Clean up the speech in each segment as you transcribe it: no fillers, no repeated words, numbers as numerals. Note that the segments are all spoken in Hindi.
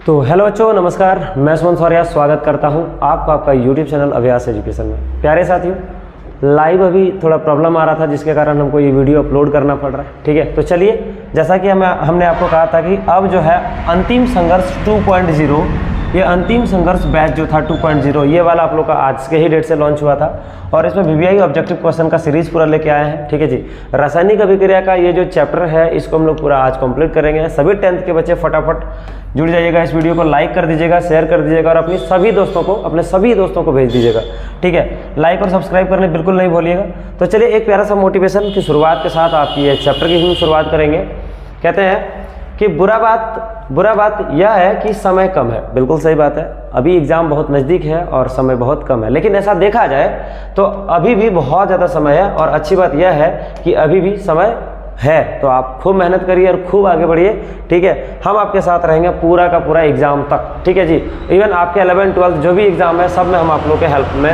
तो हेलो बच्चों, नमस्कार। मैं सुमन सौर्या स्वागत करता हूं आपका आपका यूट्यूब चैनल अभ्यास एजुकेशन में। प्यारे साथियों, लाइव अभी थोड़ा प्रॉब्लम आ रहा था जिसके कारण हमको ये वीडियो अपलोड करना पड़ रहा है। ठीक है, तो चलिए, जैसा कि हमने आपको कहा था कि अब जो है अंतिम संघर्ष 2.0, ये अंतिम संघर्ष बैच जो था 2.0, ये वाला आप लोग का आज के ही डेट से लॉन्च हुआ था और इसमें वीवीआई ऑब्जेक्टिव क्वेश्चन का सीरीज पूरा लेके आए हैं। ठीक है जी, रासायनिक अभिक्रिया का ये जो चैप्टर है इसको हम लोग पूरा आज कंप्लीट करेंगे। सभी 10th के बच्चे फटाफट जुड़ जाइएगा, इस वीडियो को लाइक कर दीजिएगा, शेयर कर दीजिएगा और अपने सभी दोस्तों को भेज दीजिएगा। ठीक है, लाइक और सब्सक्राइब करने बिल्कुल नहीं भूलिएगा। तो चलिए, एक प्यारा सा मोटिवेशन की शुरुआत के साथ आपकी ये चैप्टर की हम शुरुआत करेंगे। कहते हैं कि बुरा बात यह है कि समय कम है। बिल्कुल सही बात है, अभी एग्जाम बहुत नज़दीक है और समय बहुत कम है, लेकिन ऐसा देखा जाए तो अभी भी बहुत ज़्यादा समय है। और अच्छी बात यह है कि अभी भी समय है, तो आप खूब मेहनत करिए और खूब आगे बढ़िए। ठीक है, हम आपके साथ रहेंगे पूरा का पूरा एग्जाम तक। ठीक है जी, इवन आपके 11th 12th जो भी एग्जाम है सब में हम आप लोग के हेल्प में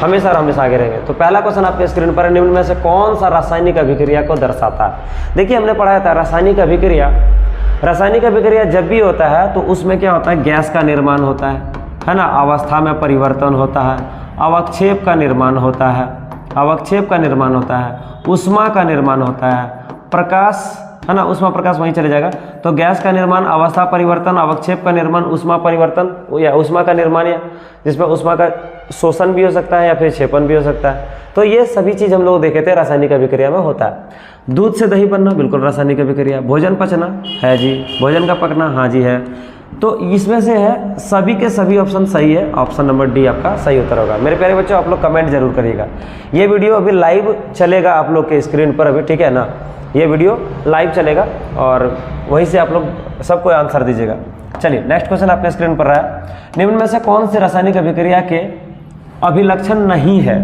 हमेशा आगे रहेंगे। तो पहला क्वेश्चन आपके स्क्रीन पर है, निम्न में से कौन सा रासायनिक अभिक्रिया को दर्शाता है। देखिए, हमने पढ़ाया था रासायनिक अभिक्रिया जब भी होता है तो उसमें क्या होता है, गैस का निर्माण होता है ना, अवस्था में परिवर्तन होता है, अवक्षेप का निर्माण होता है, ऊष्मा का निर्माण होता है, प्रकाश है ना, ऊष्मा प्रकाश वहीं चले जाएगा। तो गैस का निर्माण, अवस्था परिवर्तन, अवक्षेप का निर्माण, ऊष्मा परिवर्तन या ऊष्मा का निर्माण, या जिसमें ऊष्मा का शोषण भी हो सकता है या फिर क्षेपण भी हो सकता है। तो ये सभी चीज हम लोग देखे थे रासायनिक अभिक्रिया में होता है। दूध से दही बनना बिल्कुल रासायनिक अभिक्रिया। भोजन पचना है जी, भोजन का पकना हाँ जी है। तो इसमें से है सभी के सभी ऑप्शन सही है, ऑप्शन नंबर डी आपका सही उत्तर होगा। मेरे प्यारे बच्चों, आप लोग कमेंट जरूर करिएगा। ये वीडियो अभी लाइव चलेगा आप लोग के स्क्रीन पर अभी, ठीक है ना, ये वीडियो लाइव चलेगा और वहीं से आप लोग सबको आंसर दीजिएगा। चलिए, नेक्स्ट क्वेश्चन आपके स्क्रीन पर रहा है, निम्न में से कौन से रासायनिक अभिक्रिया के अभिलक्षण नहीं है।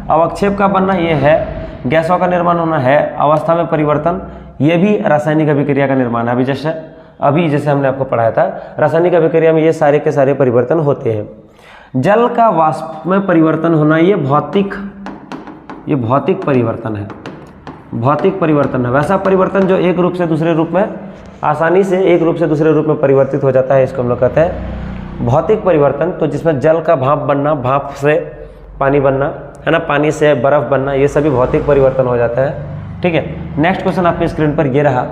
अवक्षेप का बनना ये है, गैसों का निर्माण होना है, अवस्था में परिवर्तन ये भी रासायनिक अभिक्रिया का निर्माण है। अभी जैसे हमने आपको पढ़ाया था, रासायनिक अभिक्रिया में ये सारे के सारे परिवर्तन होते हैं। जल का वाष्प में परिवर्तन होना ये भौतिक परिवर्तन है। वैसा परिवर्तन जो एक रूप से दूसरे रूप में आसानी से एक रूप से दूसरे रूप में परिवर्तित हो जाता है, इसको हम लोग कहते हैं भौतिक परिवर्तन। तो जिसमें जल का भाप बनना, भाप से पानी बनना है ना, पानी से बर्फ बनना, ये सभी भौतिक परिवर्तन हो जाता है। ठीक है, नेक्स्ट क्वेश्चन आपके स्क्रीन पर ये रहा,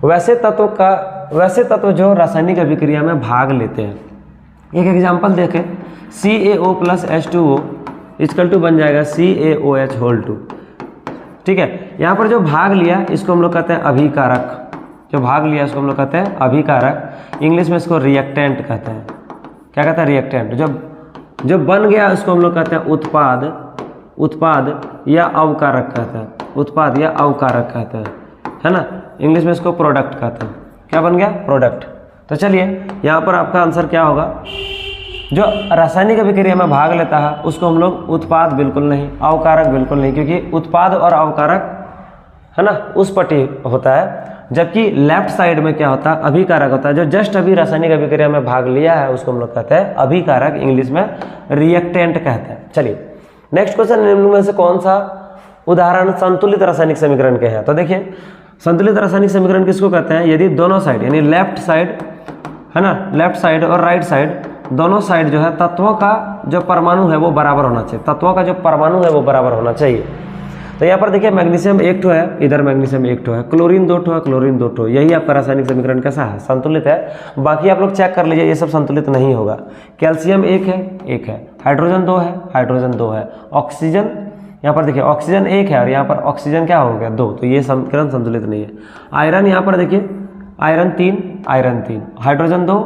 वैसे तत्व जो रासायनिक अभिक्रिया में भाग लेते हैं। एक एग्जाम्पल देखें, CaO + H2O = बन जाएगा CaOH2। ठीक है, यहाँ पर जो भाग लिया इसको हम लोग कहते हैं अभिकारक। इंग्लिश में इसको रिएक्टेंट कहते हैं। क्या कहते हैं? रिएक्टेंट। जो बन गया उसको हम लोग कहते हैं उत्पाद या अवकारक कहते हैं, है ना। इंग्लिश में इसको प्रोडक्ट कहते हैं। क्या बन गया? प्रोडक्ट। तो चलिए, यहाँ पर आपका आंसर क्या होगा, जो रासायनिक अभिक्रिया में भाग लेता है उसको हम लोग उत्पाद बिल्कुल नहीं, अवकारक बिल्कुल नहीं, क्योंकि उत्पाद और अवकारक है ना उस पट्टी होता है, जबकि लेफ्ट साइड में क्या होता है, अभिकारक होता है। जो जस्ट अभी रासायनिक अभिक्रिया में भाग लिया है उसको हम लोग कहते हैं अभिकारक, इंग्लिश में रिएक्टेंट कहते हैं। चलिए, नेक्स्ट क्वेश्चन, निम्न में से कौन सा उदाहरण संतुलित रासायनिक समीकरण के हैं। तो देखिए, संतुलित रासायनिक समीकरण किसको कहते हैं, यदि दोनों साइड यानी लेफ्ट साइड और राइट साइड दोनों साइड जो है तत्वों का जो परमाणु है वो बराबर होना चाहिए। तो यहाँ पर देखिए, मैग्नीशियम 1 ठो है, इधर मैग्नीशियम 1 ठो है, क्लोरीन 2 ठो है, क्लोरीन 2 ठो। यही आपका रासायनिक समीकरण कैसा है, संतुलित है। बाकी आप लोग चेक कर लीजिए, ये सब संतुलित नहीं होगा। कैल्शियम 1 है, हाइड्रोजन 2 है, ऑक्सीजन यहाँ पर देखिए ऑक्सीजन 1 है और यहाँ पर ऑक्सीजन क्या हो गया 2, तो ये समीकरण संतुलित नहीं है। आयरन यहाँ पर देखिए, आयरन 3, हाइड्रोजन 2,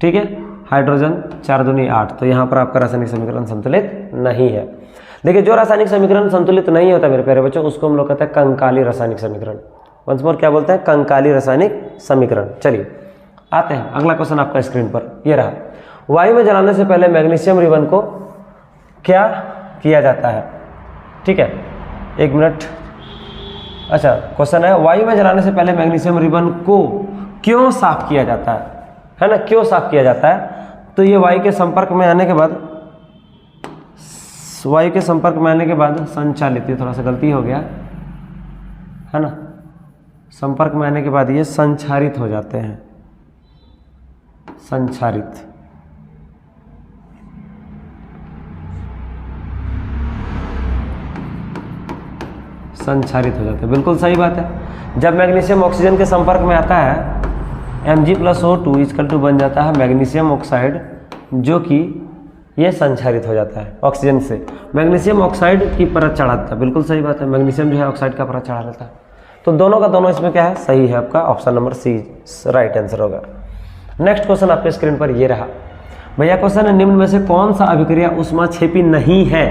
ठीक है, हाइड्रोजन 4 दूनी 8, तो यहाँ पर आपका रासायनिक समीकरण संतुलित नहीं है। देखिए, जो रासायनिक समीकरण संतुलित नहीं होता मेरे प्यारे बच्चों, उसको हम लोग कहते हैं कंकाली रासायनिक समीकरण। वंस मोर क्या बोलते हैं, कंकाली रासायनिक समीकरण। चलिए, आते हैं अगला क्वेश्चन आपका स्क्रीन पर ये रहा, वायु में जलाने से पहले मैग्नीशियम रिबन को क्या किया जाता है। ठीक है, 1 मिनट। अच्छा, क्वेश्चन है, वायु में जलाने से पहले मैग्नीशियम रिबन को क्यों साफ किया जाता है ना, क्यों साफ किया जाता है। तो ये वायु के संपर्क में आने के बाद संचालित, ये थोड़ा सा गलती हो गया है ना, संपर्क में आने के बाद ये संचारित हो जाते हैं। संक्षारित, संक्षारित हो जाते हैं। बिल्कुल सही बात है। जब मैग्नीशियम ऑक्सीजन के संपर्क में आता है Mg+O2 इक्वल टू बन जाता है मैग्नीशियम ऑक्साइड, जो कि ये संक्षारित हो जाता है ऑक्सीजन से। मैग्नीशियम ऑक्साइड की परत चढ़ा देता है। बिल्कुल सही बात है, मैग्नीशियम जो है ऑक्साइड का परत चढ़ा देता है। तो दोनों का दोनों इसमें क्या है, सही है। आपका option number C right answer होगा। नेक्स्ट क्वेश्चन आपके स्क्रीन पर ये रहा। भैया क्वेश्चन है, निम्न में से कौन सा अभिक्रिया ऊष्माक्षेपी नहीं है?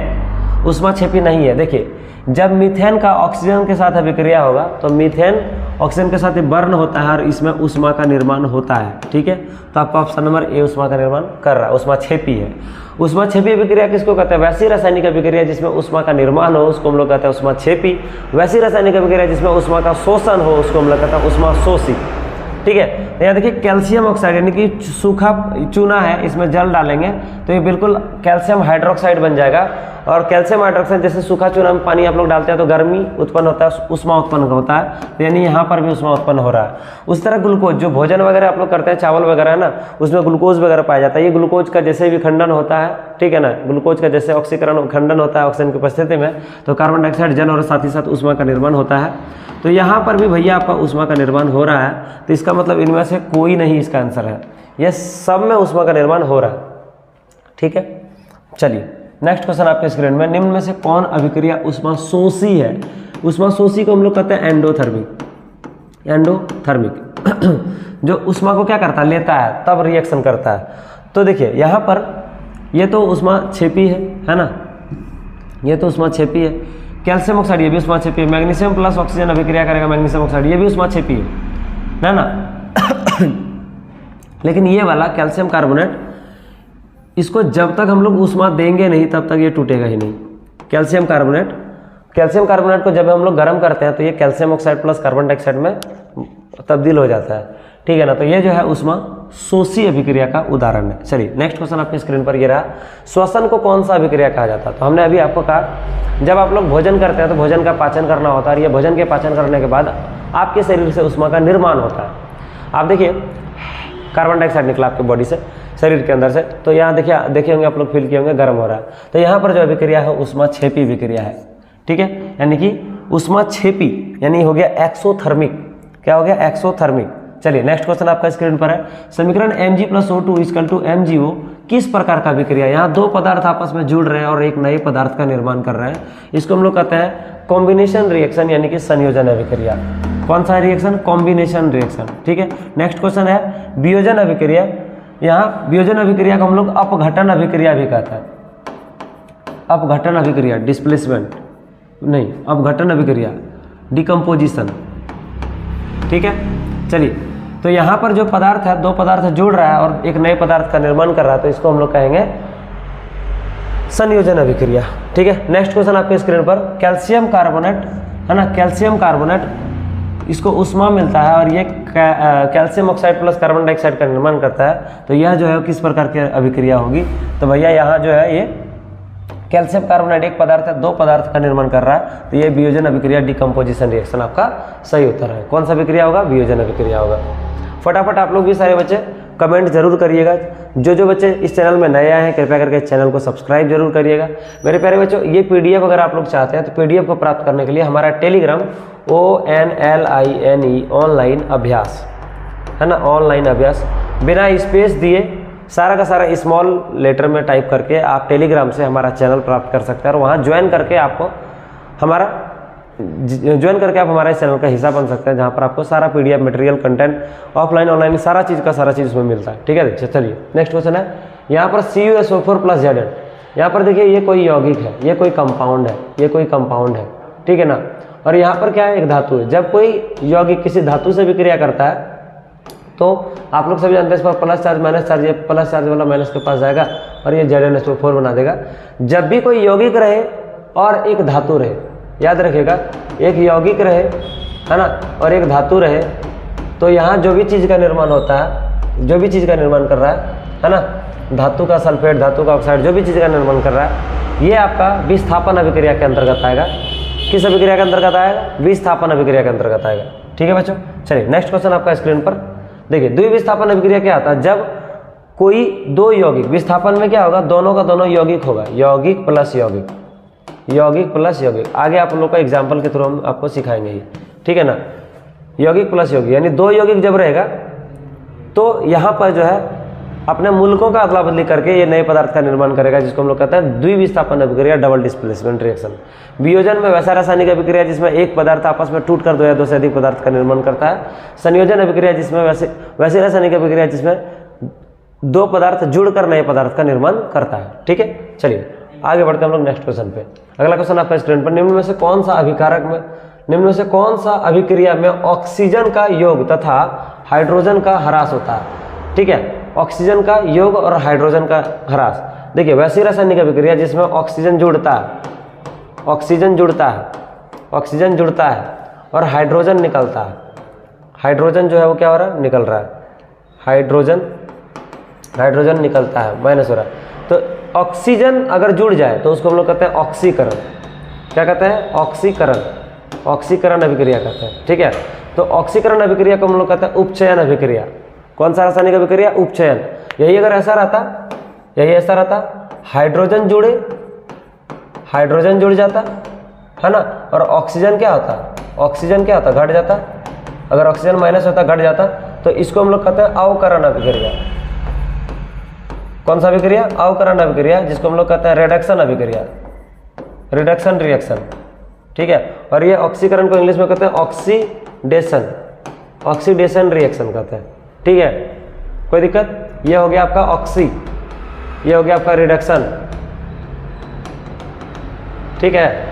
ऊष्माक्षेपी नहीं है। देखिए, जब मीथेन का ऑक्सीजन के साथ अभिक्रिया होगा तो मीथेन ऑक्सीजन के साथ बर्न होता है और इसमें ऊष्मा का निर्माण होता है। ठीक है, तो आपका ऑप्शन नंबर ए ऊष्मा का निर्माण कर रहा है, ऊष्माक्षेपी है। ऊष्माक्षेपी अभिक्रिया किसको कहते हैं? वैसी रासायनिक अभिक्रिया जिसमें ऊष्मा का निर्माण हो उसको हम लोग कहते हैं ऊष्माक्षेपी। वैसी रासायनिक अभिक्रिया जिसमें ऊष्मा का शोषण हो उसको हम लोग कहते हैं ऊष्माशोषी। ठीक है, तो यहाँ देखिए कैल्शियम ऑक्साइड यानी कि सूखा चूना है, इसमें जल डालेंगे तो ये बिल्कुल कैल्शियम हाइड्रोक्साइड बन जाएगा। और कैल्शियम हाइड्रोक्साइड जैसे सूखा चूना में पानी आप लोग डालते हैं तो गर्मी उत्पन्न होता है, ऊष्मा उत्पन्न होता है, तो यानी यहाँ पर भी ऊष्मा उत्पन्न हो रहा है। उस तरह ग्लूकोज, जो भोजन वगैरह आप लोग करते हैं, चावल वगैरह है ना, उसमें ग्लूकोज वगैरह पाया जाता है। ये ग्लूकोज का जैसे भी खंडन होता है, ठीक है ना, ग्लूकोज का जैसे ऑक्सीकरण खंडन होता है ऑक्सीजन की उपस्थिति में, तो कार्बन डाइऑक्साइड जल और साथ ही साथ ऊष्मा का निर्माण होता है। तो यहाँ पर भी भैया आपका ऊष्मा का निर्माण हो रहा है, तो इसका मतलब इनमें से कोई नहीं इसका आंसर है, ये सब में ऊष्मा का निर्माण हो रहा है। ठीक है, चलिए नेक्स्ट क्वेश्चन आपके स्क्रीन में, निम्न में से कौन अभिक्रिया ऊष्माशोषी है? ऊष्माशोषी को हम लोग कहते हैं एंडोथर्मिक। एंडोथर्मिक जो ऊष्मा को क्या करता है, लेता है तब रिएक्शन करता है। तो देखिए यहाँ पर ये तो ऊष्माक्षेपी है ना, ये तो ऊष्माक्षेपी है। कैल्शियम ऑक्साइड ये भी ऊष्माक्षेपी है। मैग्नीशियम प्लस ऑक्सीजन अभिक्रिया करेगा मैग्नीशियम ऑक्साइड, ये भी ऊष्माक्षेपी है ना। लेकिन ये वाला कैल्शियम कार्बोनेट, इसको जब तक हम लोग ऊष्मा देंगे नहीं तब तक ये टूटेगा ही नहीं। कैल्शियम कार्बोनेट को जब हम लोग गर्म करते हैं तो ये calcium oxide plus carbon dioxide में तब्दील हो जाता है। ठीक है ना, तो ये जो है ऊष्माशोषी अभिक्रिया का उदाहरण है। चलिए नेक्स्ट क्वेश्चन आपके स्क्रीन पर ये रहा, श्वसन को कौन सा अभिक्रिया कहा जाता है? तो हमने अभी आपको कहा जब आप लोग भोजन करते हैं तो भोजन का पाचन करना होता है, और ये भोजन के पाचन करने के बाद आपके शरीर से ऊष्मा का निर्माण होता है। आप देखिए कार्बन डाइऑक्साइड निकला आपके बॉडी से, शरीर के अंदर से, तो यहाँ देखिए होंगे आप लोग फील किए होंगे गर्म हो रहा है, तो यहाँ पर जो अभिक्रिया है ऊष्माक्षेपी अभिक्रिया है। ठीक है, यानी कि ऊष्माक्षेपी यानी हो गया एक्सोथर्मिक। क्या हो गया? एक्सोथर्मिक। चलिए नेक्स्ट क्वेश्चन आपका स्क्रीन पर है, समीकरण Mg+O2 इक्वल टू MgO किस प्रकार का अभिक्रिया? यहाँ दो पदार्थ आपस में जुड़ रहे हैं और एक नए पदार्थ का निर्माण कर रहे हैं, इसको हम लोग कहते हैं कॉम्बिनेशन रिएक्शन यानी कि संयोजन अभिक्रिया। कौन सा रिएक्शन? Combination reaction. ठीक है, नेक्स्ट क्वेश्चन है वियोजन अभिक्रिया। यहाँ वियोजन अभिक्रिया को हम लोग अपघटन अभिक्रिया भी कहते हैं। अपघटन अभिक्रिया, डिस्प्लेसमेंट नहीं, अपघटन अभिक्रिया, डिकम्पोजिशन। ठीक है, चलिए तो यहाँ पर जो पदार्थ है, दो पदार्थ जुड़ रहा है और एक नए पदार्थ का निर्माण कर रहा है, तो इसको हम लोग कहेंगे संयोजन अभिक्रिया। ठीक है, नेक्स्ट क्वेश्चन आपके स्क्रीन पर, कैल्शियम कार्बोनेट है ना, कैल्शियम कार्बोनेट इसको ऊष्मा मिलता है और ये calcium oxide plus carbon dioxide का निर्माण करता है, तो यह जो है किस प्रकार की अभिक्रिया होगी? तो भैया यहाँ जो है ये कैल्शियम कार्बोनेट एक पदार्थ है, दो पदार्थ का निर्माण कर रहा है, तो ये वियोजन अभिक्रिया डिकम्पोजिशन रिएक्शन आपका सही उत्तर है। कौन सा अभिक्रिया होगा? वियोजन अभिक्रिया होगा। फटाफट आप लोग भी सारे बच्चे कमेंट जरूर करिएगा। जो बच्चे इस चैनल में नए आए हैं कृपया करके चैनल को सब्सक्राइब जरूर करिएगा। मेरे प्यारे बच्चों, ये PDF अगर आप लोग चाहते हैं तो PDF को प्राप्त करने के लिए हमारा टेलीग्राम ONLINE ऑनलाइन अभ्यास है ना, ऑनलाइन अभ्यास बिना स्पेस दिए सारा का सारा स्मॉल लेटर में टाइप करके आप टेलीग्राम से हमारा चैनल प्राप्त कर सकते हैं और वहाँ ज्वाइन करके आप हमारा इस चैनल का हिस्सा बन सकते हैं, जहाँ पर आपको सारा PDF material content offline online सारा चीज़ उसमें मिलता है। ठीक है, चलिए नेक्स्ट क्वेश्चन है, यहाँ पर CuSO4+Zn। यहाँ पर देखिए ये कोई यौगिक है, ये कोई कंपाउंड है, ठीक है ना, और यहाँ पर क्या है? एक धातु है। जब कोई यौगिक किसी धातु से विक्रिया करता है तो आप लोग सभी जानते हैं इस पर प्लस चार्ज माइनस चार्ज, ये प्लस चार्ज वाला माइनस के पास जाएगा और ये ZnSO4 बना देगा। जब भी कोई यौगिक रहे और एक धातु रहे, याद रखिएगा, एक यौगिक रहे है ना और एक धातु रहे, तो यहाँ जो भी चीज़ का निर्माण होता है, जो भी चीज़ का निर्माण कर रहा है ना, धातु का सल्फेट, धातु का ऑक्साइड, जो भी चीज़ का निर्माण कर रहा है, ये आपका विस्थापन अभिक्रिया के अंतर्गत आएगा। किस अभिक्रिया के अंतर्गत आएगा? विस्थापन अभिक्रिया के अंतर्गत आएगा। ठीक है बच्चों, चलिए नेक्स्ट क्वेश्चन आपका स्क्रीन पर देखिए, द्विविस्थापन अभिक्रिया क्या आता है? जब कोई दो यौगिक, विस्थापन में क्या होगा, दोनों का दोनों यौगिक होगा, यौगिक प्लस यौगिक, यौगिक प्लस यौगिक। आगे आप लोग का एग्जाम्पल के थ्रू हम आपको सिखाएंगे ये, ठीक है ना। यौगिक प्लस यौगिक यानी दो यौगिक जब रहेगा तो यहाँ पर जो है अपने मूलकों का अदला बदली करके ये नए पदार्थ का निर्माण करेगा, जिसको हम लोग कहते हैं द्विविस्थापन अभिक्रिया, डबल डिस्प्लेसमेंट रिएक्शन। वियोजन में वैसा रासायनिक अभिक्रिया जिसमें एक पदार्थ आपस में टूट कर दो या दो से अधिक पदार्थ का निर्माण करता है। संयोजन अभिक्रिया जिसमें वैसी रासायनिक अभिक्रिया जिसमें दो पदार्थ जुड़कर नए पदार्थ का निर्माण करता है, ठीक है। चलिए आगे बढ़ते हैं हम लोग नेक्स्ट क्वेश्चन पे। अगला क्वेश्चन आपका स्क्रीन पर, निम्न में से कौन सा अभिकारक में, निम्न में से कौन सा अभिक्रिया में ऑक्सीजन का योग तथा हाइड्रोजन का ह्रास होता है, ठीक है। ऑक्सीजन का योग और हाइड्रोजन का ह्रास। देखिए वैसी रासायनिक अभिक्रिया जिसमें ऑक्सीजन जुड़ता है, ऑक्सीजन जुड़ता है, ऑक्सीजन जुड़ता है और हाइड्रोजन निकलता है। हाइड्रोजन जो है वो क्या हो रहा है, निकल रहा है, हाइड्रोजन, हाइड्रोजन निकलता है, माइनस हो रहा है। तो ऑक्सीजन अगर जुड़ जाए तो उसको हम लोग कहते हैं ऑक्सीकरण। क्या कहते हैं, ऑक्सीकरण, ऑक्सीकरण अभिक्रिया कहते हैं, ठीक है। तो ऑक्सीकरण अभिक्रिया को हम लोग कहते हैं उपचयन अभिक्रिया। कौन सा रासायनिक अभिक्रिया, उपचयन। यही अगर ऐसा रहता, यही ऐसा रहता, हाइड्रोजन जुड़े, हाइड्रोजन जुड़ जाता है ना, और ऑक्सीजन क्या होता, ऑक्सीजन क्या होता, घट जाता। अगर ऑक्सीजन माइनस होता, घट जाता, तो इसको हम लोग कहते हैं अवकरण अभिक्रिया। कौन सा अभिक्रिया, अवकरण अभिक्रिया, जिसको हम लोग कहते हैं रिडक्शन अभिक्रिया, रिडक्शन रिएक्शन, ठीक है। और ये ऑक्सीकरण को इंग्लिश में कहते हैं ऑक्सीडेशन, ऑक्सीडेशन रिएक्शन कहते हैं, ठीक है। कोई दिक्कत, ये हो गया आपका ऑक्सी, ये हो गया आपका रिडक्शन, ठीक है,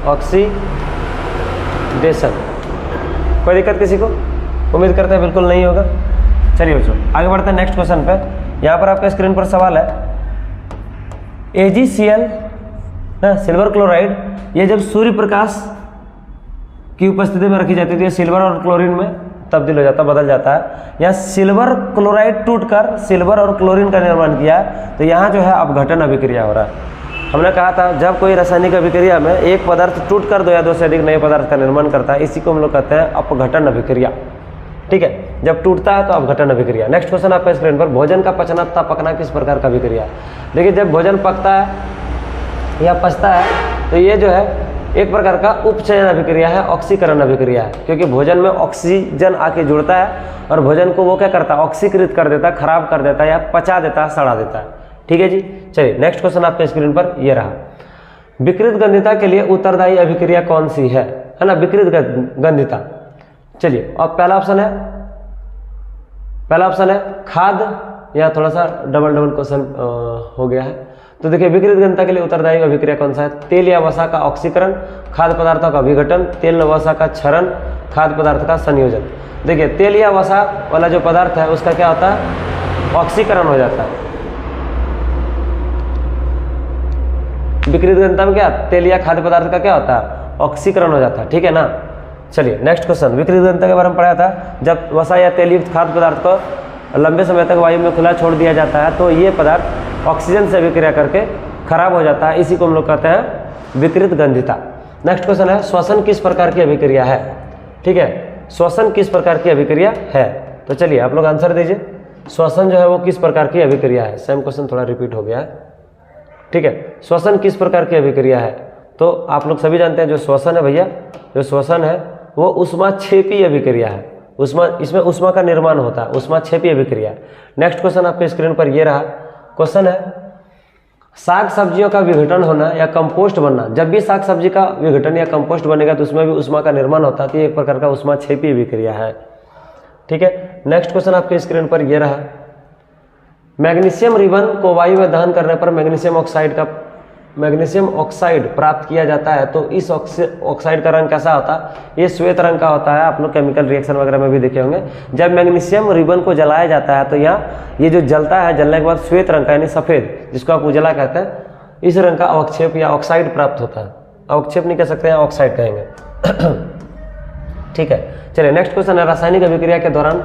ऑक्सीडेशन। कोई दिक्कत किसी को, उम्मीद करते हैं बिल्कुल नहीं होगा। चलिए बच्चों आगे बढ़ते हैं नेक्स्ट क्वेश्चन पे। यहाँ पर आपके स्क्रीन पर सवाल है, AgCl सिल्वर क्लोराइड, ये जब सूर्य प्रकाश की उपस्थिति में रखी जाती है तो ये सिल्वर और क्लोरीन में तब्दील हो जाता, बदल जाता है। यहाँ सिल्वर क्लोराइड टूटकर सिल्वर और क्लोरीन का निर्माण किया, तो यहाँ जो है अपघटन अभिक्रिया हो रहा है। हमने कहा था जब कोई रासायनिक अभिक्रिया में एक पदार्थ टूट कर दो या दो से अधिक नए पदार्थ का निर्माण करता है, इसी को हम लोग कहते हैं अपघटन अभिक्रिया, ठीक है। जब टूटता है तो अपघटन अभिक्रिया। नेक्स्ट क्वेश्चन आपका स्क्रीन पर, भोजन का पचना तथा पकना किस प्रकार का अभिक्रिया। देखिए जब भोजन पकता है या पचता है तो ये जो है एक प्रकार का उपचयन अभिक्रिया है, ऑक्सीकरण अभिक्रिया है, क्योंकि भोजन में ऑक्सीजन आके जुड़ता है और भोजन को वो क्या करता है, ऑक्सीकृत कर देता है, खराब कर देता है या पचा देता है, सड़ा देता है, ठीक है जी। चलिए नेक्स्ट क्वेश्चन आपके स्क्रीन पर ये रहा, विकृत गंधिता के लिए उत्तरदायी अभिक्रिया कौन सी है ना, विकृत गंधिता। चलिए अब पहला ऑप्शन है, पहला ऑप्शन है खाद, या थोड़ा सा डबल क्वेश्चन हो गया है। तो देखिए विकृत गंधिता के लिए उत्तरदायी अभिक्रिया कौन सा है, तेल या वसा का ऑक्सीकरण, खाद्य पदार्थों का विघटन, तेल व वसा का क्षरण, खाद्य पदार्थ का संयोजन। देखिए तेल या वसा वाला जो पदार्थ है उसका क्या होता है, ऑक्सीकरण हो जाता है। विकृत गंधिता में क्या, तेल या खाद्य पदार्थ का क्या होता है, ऑक्सीकरण हो जाता है, ठीक है ना। चलिए नेक्स्ट क्वेश्चन, विकृत गंधिता के बारे में पढ़ा था, जब वसा या तेल युक्त खाद्य पदार्थ को लंबे समय तक वायु में खुला छोड़ दिया जाता है तो ये पदार्थ ऑक्सीजन से अभिक्रिया करके खराब हो जाता है, इसी को हम लोग कहते हैं विकृत गंधिता। नेक्स्ट क्वेश्चन है, श्वसन किस प्रकार की अभिक्रिया है, ठीक है, श्वसन किस प्रकार की अभिक्रिया है। तो चलिए आप लोग आंसर दीजिए, श्वसन जो है वो किस प्रकार की अभिक्रिया है। सेम क्वेश्चन थोड़ा रिपीट हो गया है, ठीक है। श्वसन किस प्रकार की अभिक्रिया है, तो आप लोग सभी जानते हैं जो श्वसन है भैया, जो श्वसन है वो उष्माक्षेपी अभिक्रिया है, इसमें उष्मा का निर्माण होता है, उष्माक्षेपी अभिक्रिया। नेक्स्ट क्वेश्चन आपके स्क्रीन पर ये रहा, क्वेश्चन है साग सब्जियों का विघटन होना या कंपोस्ट बनना। जब भी साग सब्जी का विघटन या कंपोस्ट बनेगा तो उसमें भी उष्मा का निर्माण होता है, तो ये एक प्रकार का उष्माक्षेपी अभिक्रिया है, ठीक है। नेक्स्ट क्वेश्चन आपके स्क्रीन पर ये रहा, मैग्नीशियम रिबन को वायु में दहन करने पर मैग्नीशियम ऑक्साइड प्राप्त किया जाता है, तो इस ऑक्साइड का रंग कैसा होता है, ये श्वेत रंग का होता है। आप लोग केमिकल रिएक्शन वगैरह में भी देखे होंगे, जब मैग्नीशियम रिबन को जलाया जाता है तो यहाँ ये जो जलता है, जलने के बाद श्वेत रंग का यानी सफेद, जिसको आप उजला कहते हैं, इस रंग का अवक्षेप या ऑक्साइड प्राप्त होता है। अवक्षेप नहीं कह सकते हैं, ऑक्साइड कहेंगे, ठीक है। चलिए नेक्स्ट क्वेश्चन है, रासायनिक अभिक्रिया के दौरान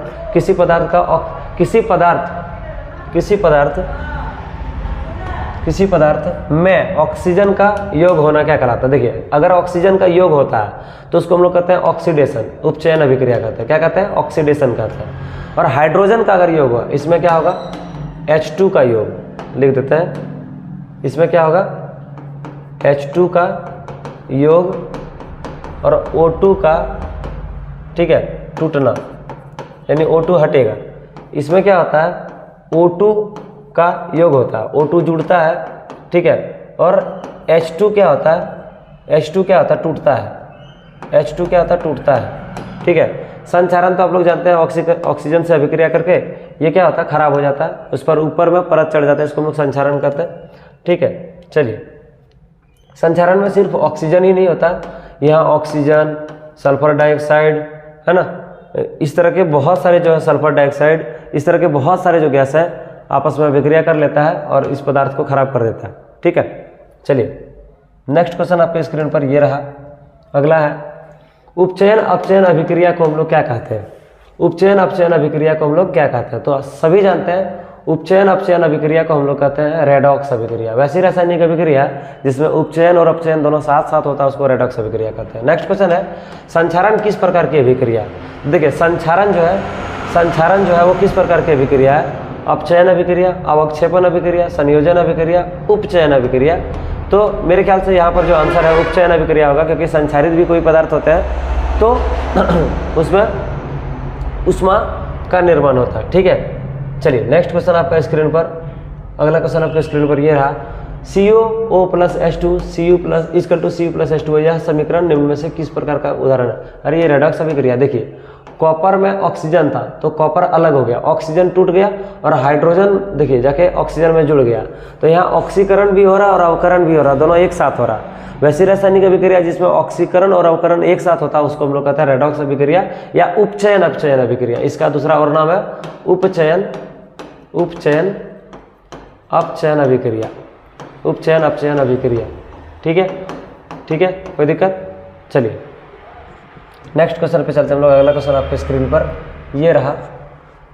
किसी पदार्थ किसी पदार्थ में ऑक्सीजन का योग होना क्या कहलाता है? देखिए, अगर ऑक्सीजन का योग होता है तो उसको हम लोग कहते हैं ऑक्सीडेशन, उपचयन अभिक्रिया कहते हैं। क्या कहते हैं? ऑक्सीडेशन कहते हैं। और हाइड्रोजन का अगर योग हुआ, इसमें क्या होगा? H2 का योग लिख देते हैं। इसमें क्या होगा? H2 का योग और O2 का, ठीक है, टूटना, यानी O2 हटेगा। इसमें क्या होता है? O2 का योग होता है, O2 जुड़ता है, ठीक है, और H2 क्या होता है? H2 क्या होता है? टूटता है। H2 क्या होता है? टूटता है, ठीक है। संचारण तो आप लोग जानते हैं, ऑक्सीजन से अभिक्रिया करके ये क्या होता है? खराब हो जाता है, उस पर ऊपर में परत चढ़ जाता है, इसको हम लोग संचारण कहते हैं, ठीक है। चलिए, संचारण में सिर्फ ऑक्सीजन ही नहीं होता, यहाँ ऑक्सीजन, सल्फर डाइऑक्साइड, है ना, इस तरह के बहुत सारे जो है, सल्फर डाइऑक्साइड, इस तरह के बहुत सारे जो गैस है आपस में अभिक्रिया कर लेता है और इस पदार्थ को खराब कर देता है, ठीक है। चलिए, नेक्स्ट क्वेश्चन आपके स्क्रीन पर ये रहा। अगला है, उपचयन अपचयन अभिक्रिया को हम लोग क्या कहते हैं? उपचयन अपचयन अभिक्रिया को हम लोग क्या कहते हैं? तो सभी जानते हैं, उपचयन अपचयन अभिक्रिया को हम लोग कहते हैं रेडॉक्स अभिक्रिया। वैसी रासायनिक अभिक्रिया जिसमें उपचयन और अपचयन दोनों साथ साथ होता है उसको रेडॉक्स अभिक्रिया कहते हैं। नेक्स्ट क्वेश्चन है, संचारण किस प्रकार की अभिक्रिया? देखिए, संचारण जो है वो किस प्रकार की अभिक्रिया है? अपचयन अभिक्रिया, अवक्षेपण अभिक्रिया, संयोजन अभिक्रिया, उपचयन अभिक्रिया। तो मेरे ख्याल से यहाँ पर जो आंसर है उपचयन अभिक्रिया होगा, क्योंकि संचारित भी कोई पदार्थ होते हैं तो उसमें उष्मा का निर्माण होता है, ठीक है। चलिए, नेक्स्ट क्वेश्चन आपका स्क्रीन पर, अगला क्वेश्चन आपके स्क्रीन पर ये रहा, CO plus H2 Cu plus equal to Cu plus H2, यह समीकरण निम्न में से किस प्रकार का उदाहरण है? अरे ये रेडॉक्स अभिक्रिया। देखिए, कॉपर में ऑक्सीजन था तो कॉपर अलग हो गया, ऑक्सीजन टूट गया और हाइड्रोजन देखिए जाके ऑक्सीजन में जुड़ गया, तो यहाँ ऑक्सीकरण भी हो रहा और अवकरण भी हो रहा, दोनों एक साथ हो रहा। वैसी रासायनिक अभिक्रिया जिसमें ऑक्सीकरण और अवकरण एक साथ होता है उसको हम लोग कहते हैं रेडॉक्स अभिक्रिया या उपचयन अपचयन अभिक्रिया। इसका दूसरा और नाम है उपचयन अपचयन अभिक्रिया, उपचयन अपचयन अभिक्रिया, ठीक है, ठीक है, कोई दिक्कत? चलिए, नेक्स्ट क्वेश्चन पे चलते हैं हम लोग। अगला क्वेश्चन आपके स्क्रीन पर ये रहा,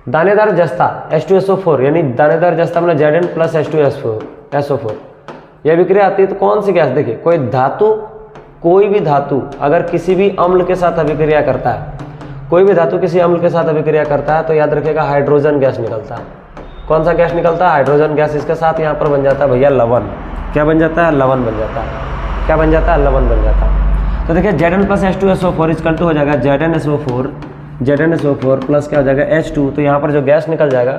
दानेदार जस्ता H2SO4, यानी दानेदार जस्ता मतलब Zn प्लस H2SO4, यह अभिक्रिया आती है तो कौन सी गैस? देखिए, कोई भी धातु अगर किसी भी अम्ल के साथ अभिक्रिया करता है, कोई भी धातु किसी अम्ल के साथ अभिक्रिया करता है तो याद रखिएगा हाइड्रोजन गैस निकलता है। कौन सा गैस निकलता है? Hydrogen gas. इसके साथ यहाँ पर बन जाता है भैया लवण। क्या बन जाता है? लवण बन जाता है। क्या बन जाता है? लवण बन जाता है। तो देखिए, Zn plus H2SO4 equal to हो जाएगा ZnSO4 प्लस क्या हो जाएगा? H2। तो यहाँ पर जो गैस निकल जाएगा,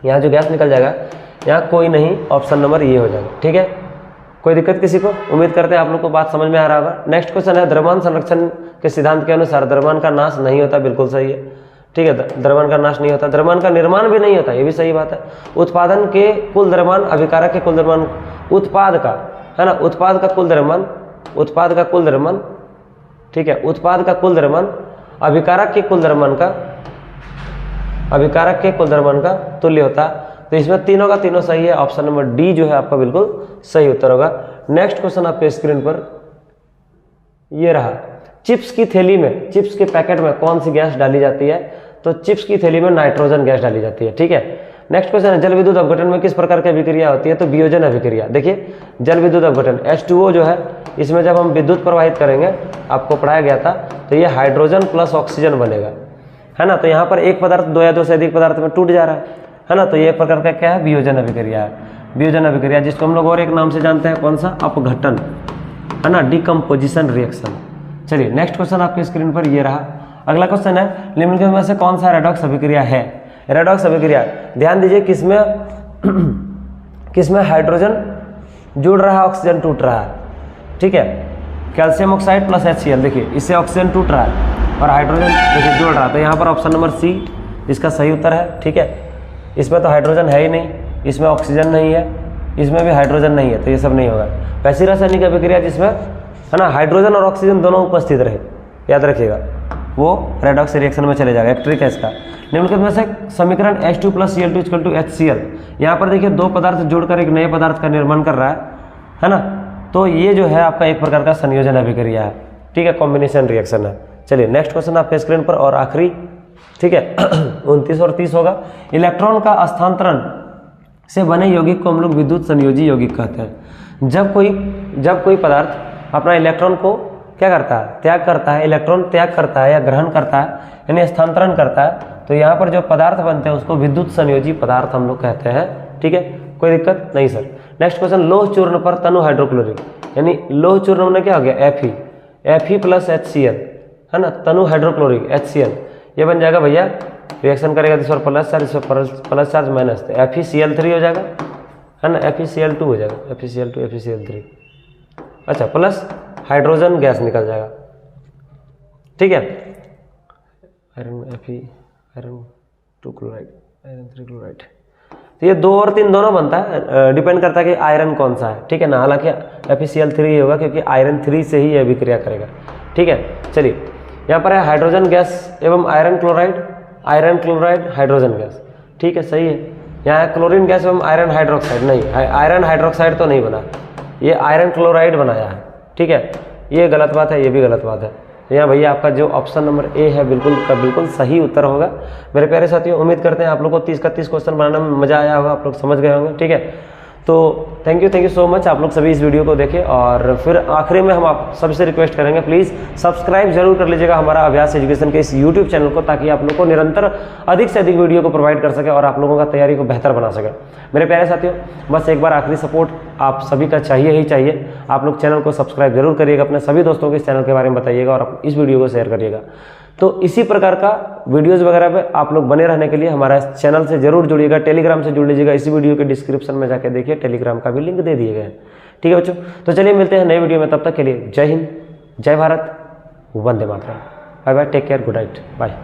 यहाँ जो गैस निकल जाएगा, यहाँ कोई नहीं, ऑप्शन नंबर ये हो जाएगा, ठीक है। कोई दिक्कत किसी को? उम्मीद करते हैं आप लोग को बात समझ में आ रहा होगा। नेक्स्ट क्वेश्चन है, द्रव्यमान संरक्षण के सिद्धांत के अनुसार द्रव्यमान का नाश नहीं होता, बिल्कुल सही है, ठीक है। द्रव्यमान का नाश नहीं होता, द्रव्यमान का निर्माण भी नहीं होता, ये भी सही बात है। उत्पादन के कुल द्रव्यमान, अभिकारक के कुल द्रव्यमान, उत्पाद का, है ना, उत्पाद का कुल द्रव्यमान, ठीक है, उत्पाद का कुल द्रव्यमान अभिकारक के कुल द्रव्यमान का तुल्य होता है। तो इसमें तीनों का तीनों सही है, ऑप्शन नंबर डी जो है आपका बिल्कुल सही उत्तर होगा। नेक्स्ट क्वेश्चन आपके स्क्रीन पर ये रहा, चिप्स की थैली में, चिप्स के पैकेट में कौन सी गैस डाली जाती है? तो चिप्स की थैली में नाइट्रोजन गैस डाली जाती है, ठीक है। नेक्स्ट क्वेश्चन है, जल विद्युत अपघटन में किस प्रकार की अभिक्रिया होती है? तो वियोजन अभिक्रिया। देखिए, जल विद्युत अपघटन H2O जो है, इसमें जब हम विद्युत प्रवाहित करेंगे, आपको पढ़ाया गया था, तो ये हाइड्रोजन प्लस ऑक्सीजन बनेगा, है ना। तो यहाँ पर एक पदार्थ दो या दो से अधिक पदार्थ में टूट जा रहा है ना, तो ये एक प्रकार का क्या है? वियोजन अभिक्रिया है। वियोजन अभिक्रिया जिसको हम लोग और एक नाम से जानते हैं, कौन सा? अपघटन, है ना, डिकम्पोजिशन रिएक्शन। चलिए, नेक्स्ट क्वेश्चन आपके स्क्रीन पर ये रहा। अगला क्वेश्चन है, निम्नलिखित में से कौन सा रेडॉक्स अभिक्रिया है? रेडॉक्स अभिक्रिया, ध्यान दीजिए, किसमें हाइड्रोजन जुड़ रहा है, ऑक्सीजन टूट रहा है, ठीक है। कैल्शियम ऑक्साइड प्लस HCl, देखिए इससे ऑक्सीजन टूट रहा है और हाइड्रोजन देखिए जुड़ रहा है, तो यहाँ पर ऑप्शन नंबर सी इसका सही उत्तर है, ठीक है। इसमें तो हाइड्रोजन है ही नहीं, इसमें ऑक्सीजन नहीं है, इसमें भी हाइड्रोजन नहीं है, तो ये सब नहीं होगा। वैसी रासायनिक अभिक्रिया जिसमें, है ना, हाइड्रोजन और ऑक्सीजन दोनों उपस्थित रहे, याद रखिएगा, वो रेडॉक्स रिएक्शन में चले जाएगा। एक ट्रिक है इसका। निम्नलिखित में से समीकरण H2 plus Cl2 equal to HCl, यहाँ पर देखिए दो पदार्थ जोड़कर एक नए पदार्थ का निर्माण कर रहा है ना, तो ये जो है आपका एक प्रकार का संयोजन अभिक्रिया है, ठीक है, कॉम्बिनेशन रिएक्शन है। चलिए, नेक्स्ट क्वेश्चन आपके स्क्रीन पर और आखिरी, ठीक है, 29 और 30 होगा। इलेक्ट्रॉन का स्थानांतरण से बने यौगिक को हम लोग विद्युत संयोजी यौगिक कहते हैं। जब कोई पदार्थ अपना इलेक्ट्रॉन को क्या करता है, त्याग करता है, इलेक्ट्रॉन त्याग करता है या ग्रहण करता है यानी स्थानांतरण करता है, तो यहाँ पर जो पदार्थ बनते हैं उसको विद्युत संयोजी पदार्थ हम लोग कहते हैं। ठीक है, कोई दिक्कत नहीं सर। नेक्स्ट क्वेश्चन, लोह चूर्ण पर तनु हाइड्रोक्लोरिक, यानी लोह चूर्ण में क्या हो गया, Fe प्लस HCl है ना, तनु हाइड्रोक्लोरिक HCl, ये बन जाएगा भैया, रिएक्शन करेगा तो इस पर प्लस चार्ज, इस पर प्लस चार्ज माइनस, तो FeCl3 हो जाएगा है ना, FeCl2 हो जाएगा, FeCl2 FeCl3, अच्छा प्लस हाइड्रोजन गैस निकल जाएगा। ठीक है, आयरन 2 क्लोराइड, आयरन 3 क्लोराइड, तो ये 2 और 3 दोनों बनता है, डिपेंड करता है कि आयरन कौन सा है। ठीक है ना, हालांकि FeCl3 होगा क्योंकि आयरन 3 से ही यह अभिक्रिया करेगा। ठीक है, चलिए यहाँ पर है हाइड्रोजन गैस एवं आयरन क्लोराइड हाइड्रोजन गैस। ठीक है, सही है। यहाँ है क्लोरीन गैस एवं आयरन हाइड्रोक्साइड, नहीं आयरन हाइड्रोक्साइड तो नहीं बना, ये आयरन क्लोराइड बनाया है। ठीक है, ये गलत बात है, ये भी गलत बात है। यहाँ भैया आपका जो ऑप्शन नंबर ए है बिल्कुल का बिल्कुल सही उत्तर होगा। मेरे प्यारे साथियों, उम्मीद करते हैं आप लोगों को 30 का 30 क्वेश्चन बनाने में मजा आया होगा, आप लोग समझ गए होंगे। ठीक है, तो थैंक यू सो मच, आप लोग सभी इस वीडियो को देखें। और फिर आखिरी में हम आप सबसे रिक्वेस्ट करेंगे, प्लीज़ सब्सक्राइब जरूर कर लीजिएगा हमारा अभ्यास एजुकेशन के इस यूट्यूब चैनल को, ताकि आप लोग को निरंतर अधिक से अधिक वीडियो को प्रोवाइड कर सके और आप लोगों का तैयारी को बेहतर बना सके। मेरे प्यारे साथियों, बस एक बार आखिरी सपोर्ट आप सभी का चाहिए ही चाहिए। आप लोग चैनल को सब्सक्राइब जरूर करिएगा, अपने सभी दोस्तों को इस चैनल के बारे में बताइएगा और इस वीडियो को शेयर करिएगा। तो इसी प्रकार का वीडियोस वगैरह पे आप लोग बने रहने के लिए हमारा चैनल से जरूर जुड़िएगा, टेलीग्राम से जुड़ लीजिएगा। इसी वीडियो के डिस्क्रिप्शन में जाके देखिए, टेलीग्राम का भी लिंक दे दिए गए हैं। ठीक है बच्चों, तो चलिए मिलते हैं नए वीडियो में, तब तक के लिए जय हिंद, जय भारत, वंदे मातरम, bye bye, take care, good night, bye.